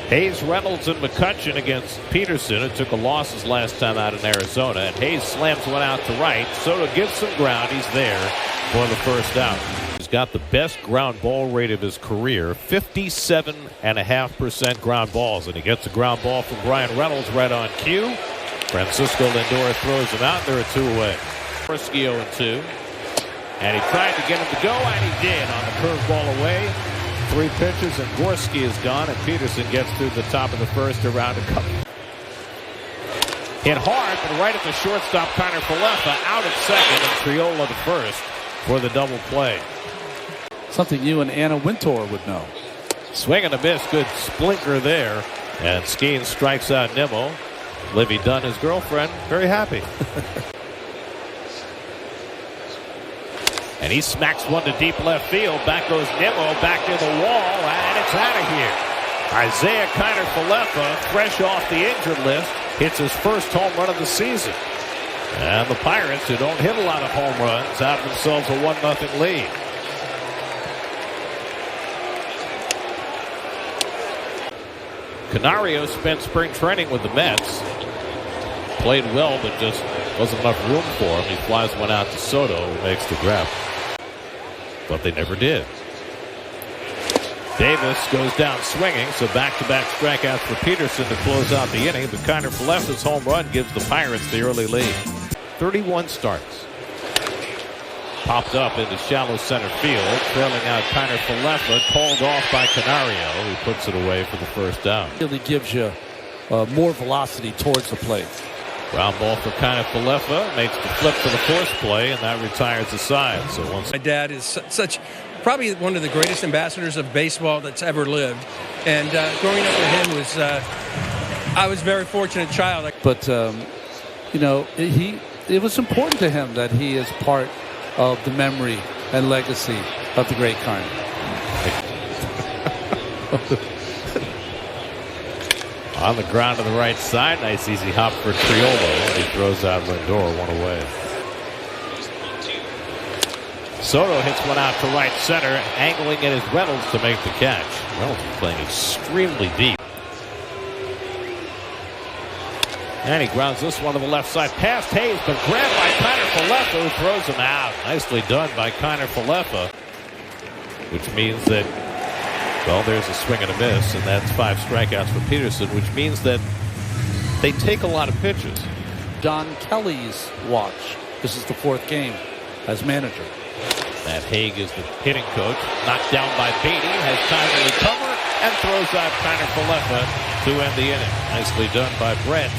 Hayes, Reynolds, and McCutcheon against Peterson, who took a loss his last time out in Arizona. And Hayes slams one out to right. Soto gives some ground. He's there for the first out. He's got the best ground ball rate of his career, 57.5% ground balls. And he gets a ground ball from Brian Reynolds right on cue. Francisco Lindor throws him out. There are two away. Gorski 0-2. And he tried to get him to go, and he did on the curveball away. 3 pitches, and Gorski is gone, and Peterson gets through the top of the first around a couple. Hit hard, but right at the shortstop, Connor Falefa out at second, and Triola the first for the double play. Something you and Anna Wintour would know. Swing and a miss, good splinter there, and Skeen strikes out Nimmo. Livy Dunn, his girlfriend, very happy. And he smacks one to deep left field. Back goes Nimmo, back near the wall, and it's out of here. Isaiah Kiner Falefa, fresh off the injured list, hits his first home run of the season. And the Pirates, who don't hit a lot of home runs, have themselves a 1-0 lead. Canario spent spring training with the Mets. Played well, but just wasn't enough room for him. He flies one out to Soto, who makes the grab. But they never did. Davis goes down swinging, so back-to-back strikeouts for Peterson to close out the inning. But Kiner Falefa's home run gives the Pirates the early lead. 31 starts. Popped up into shallow center field, trailing out Kiner Falefa, called off by Canario, who puts it away for the first down. Really gives you more velocity towards the plate. Ground ball for Kiner Falefa, makes the flip for the force play, and that retires the side. So once my dad is probably one of the greatest ambassadors of baseball that's ever lived, and growing up with him was I was a very fortunate child. But you know, it was important to him that he is part of the memory and legacy of the great Kiner. On the ground to the right side. Nice easy hop for Triola. He throws out Lindor, one away. Soto hits one out to right center. Angling it is Reynolds to make the catch. Reynolds is playing extremely deep. And he grounds this one to the left side past Hayes, but grabbed by Kiner Falefa, who throws him out. Nicely done by Kiner Falefa, which means that, well, there's a swing and a miss, and that's 5 strikeouts for Peterson, which means that they take a lot of pitches. Don Kelly's watch. This is the 4th game as manager. Matt Haig is the hitting coach. Knocked down by Beatty, has time to recover, and throws out Kiner Falefa to end the inning. Nicely done by Brett.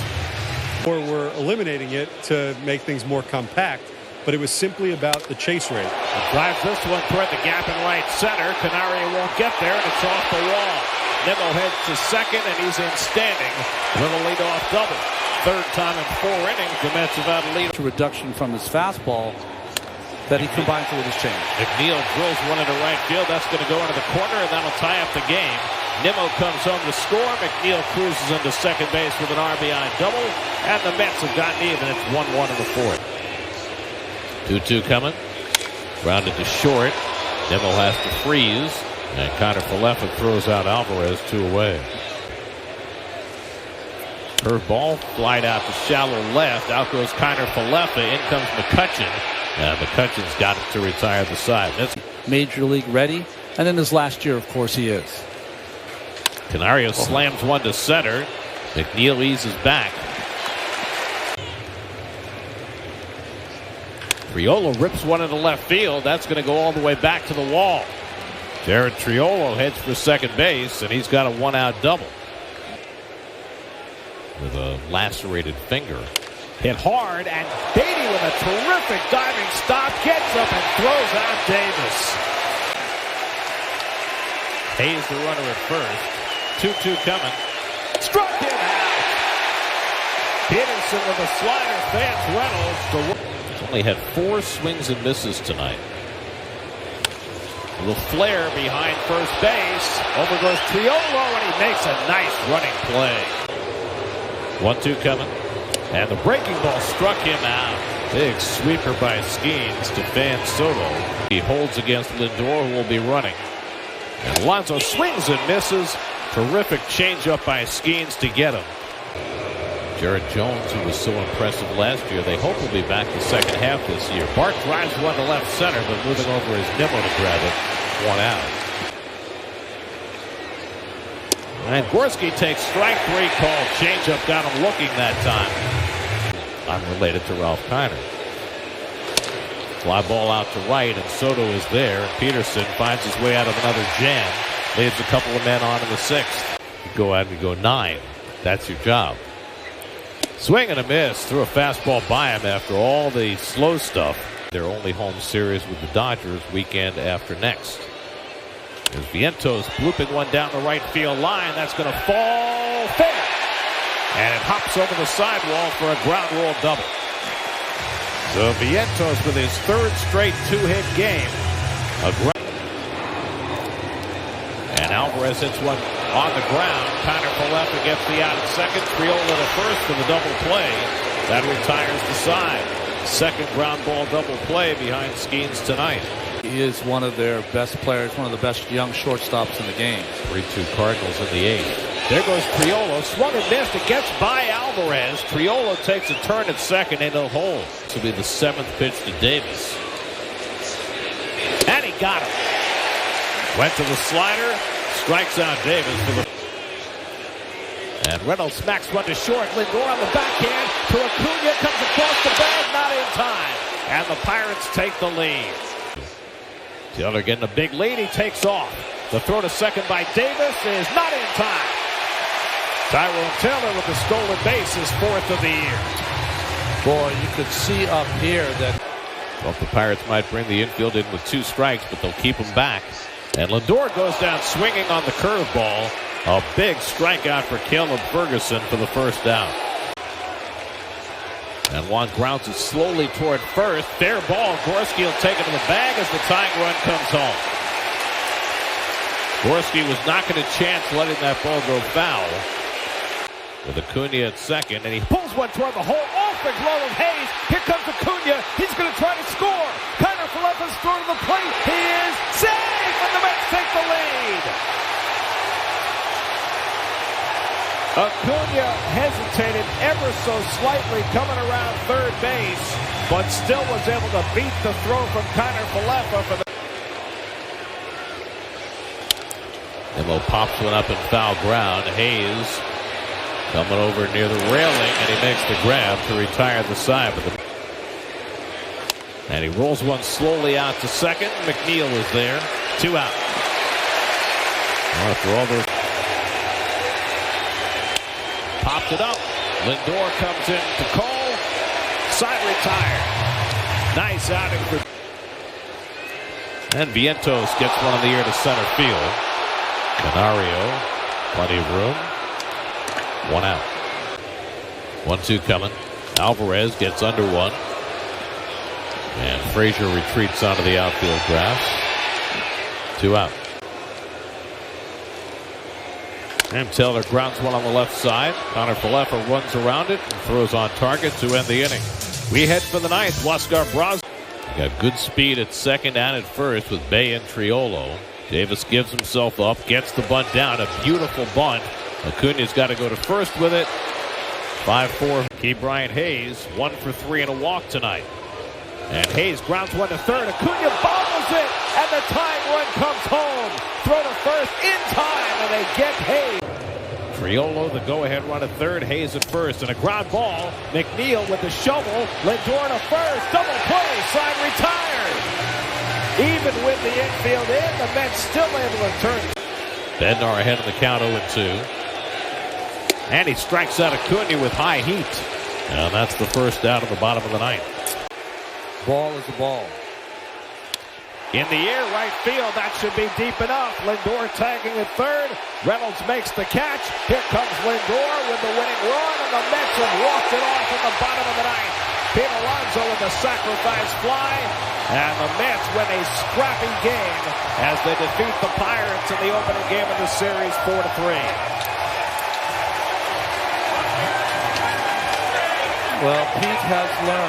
Or we're eliminating it to make things more compact, but it was simply about the chase rate. He drives this one toward the gap in right center. Canario won't get there, and it's off the wall. Nimmo heads to second, and he's in standing with a leadoff double. 3rd time in 4 innings, the Mets have had a lead. A reduction from his fastball that he combines with his change. McNeil drills one into right field. That's going to go into the corner, and that'll tie up the game. Nimmo comes home to score. McNeil cruises into second base with an RBI double, and the Mets have gotten even. It's 1-1 in the 4th. 2-2 coming. Grounded to short. Nimmo has to freeze, and Kiner Falefa throws out Alvarez 2 away. Curveball flied out to shallow left. Out goes Kiner Falefa. In comes McCutcheon. And McCutcheon's got it to retire the side. That's Major League ready, and in his last year, of course, he is. Canario slams one to center. McNeil eases back. Triola rips one into left field. That's going to go all the way back to the wall. Jared Triola heads for second base, and he's got a 1-out double. With a lacerated finger. Hit hard, and Beatty with a terrific diving stop gets up and throws out Davis. Hayes the runner at first. 2-2 coming. Struck him out. Peterson with a slider fans Reynolds. He's only had 4 swings and misses tonight. A little flare behind first base. Over goes Triola, and he makes a nice running play. 1-2 coming. And the breaking ball struck him out. Big sweeper by Skeens to Fan Soto. He holds against Lindor, who will be running. And Alonso swings and misses. Terrific changeup by Skeens to get him. Jared Jones, who was so impressive last year, they hope will be back the second half this year. Bart drives one to left center, but moving over is Nimmo to grab it. One out. And Gorski takes strike three call. Changeup got him looking that time. I'm related to Ralph Kiner. Fly ball out to right, and Soto is there. And Peterson finds his way out of another jam. Leaves a couple of men on in the sixth. You go out and you go 9. That's your job. Swing and a miss. Threw a fastball by him after all the slow stuff. Their only home series with the Dodgers weekend after next. There's Vientos blooping one down the right field line. That's going to fall fair. And it hops over the sidewall for a ground rule double. So Vientos with his third straight two-hit game. And Alvarez hits one on the ground. Kiner for left and gets the out at second. Triola to first for the double play. That retires the side. Second ground ball double play behind Skeens tonight. He is one of their best players, one of the best young shortstops in the game. 3-2 Cardinals in the eighth. There goes Triola. Swung and missed. It gets by Alvarez. Triola takes a turn at second and he'll hold. This will be the 7th pitch to Davis. And he got him. Went to the slider. Strikes out Davis for the. And Reynolds smacks one to short. Lindor on the backhand to Acuna. Comes across the bag. Not in time. And the Pirates take the lead. Taylor getting a big lead. He takes off. The throw to second by Davis is not in time. Tyrone Taylor with the stolen base, his 4th of the year. Boy, you could see up here that. Well, the Pirates might bring the infield in with 2 strikes, but they'll keep him back. And Lindor goes down swinging on the curveball. A big strikeout for Caleb Ferguson for the first down. And Juan grounds it slowly toward first. Fair ball. Gorski will take it to the bag as the tying run comes home. Gorski was not going to chance letting that ball go foul. With Acuna at second, and he pulls one toward the hole off the glove of Hayes. Here comes Acuna. He's going to try to score. Kiner for left is thrown to the plate. He is safe, and the Mets take the lead. Acuna hesitated ever so slightly coming around third base, but still was able to beat the throw from Kiner Falefa for the. Nimmo pops one up in foul ground. Hayes coming over near the railing, and he makes the grab to retire the side. And he rolls one slowly out to second. McNeil is there. 2 out. Well, after all those. Popped it up. Lindor comes in to call. Side retired. Nice outing for. And Vientos gets one in the air to center field. Canario, plenty of room. 1 out. 1-2 coming. Alvarez gets under one. And Frazier retreats onto the outfield grass. 2 out. And Taylor grounds one on the left side. Kiner Falefa runs around it and throws on target to end the inning. We head for the ninth. Huascar Bros. Got good speed at second and at first with Bay and Triolo. Davis gives himself up, gets the bunt down. A beautiful bunt. Acuna's got to go to first with it. 5-4. Key Brian Hayes, 1 for 3 and a walk tonight. And Hayes grounds one to third. Acuna bobbles it, and the tying run comes home. Throw to first in time, and they get Hayes. Triolo, the go-ahead run at third. Hayes at first, and a ground ball. McNeil with the shovel. Lindor to first. Double play. Side retired. Even with the infield in, the Mets still able to turn. Bednar ahead of the count 0-2. And he strikes out Acuna with high heat. And that's the first out of the bottom of the ninth. Ball is a ball. In the air, right field. That should be deep enough. Lindor tagging at third. Reynolds makes the catch. Here comes Lindor with the winning run, and the Mets have walked it off in the bottom of the ninth. Pete Alonso with the sacrifice fly, and the Mets win a scrappy game as they defeat the Pirates in the opening game of the series 4-3. Well, Pete has learned.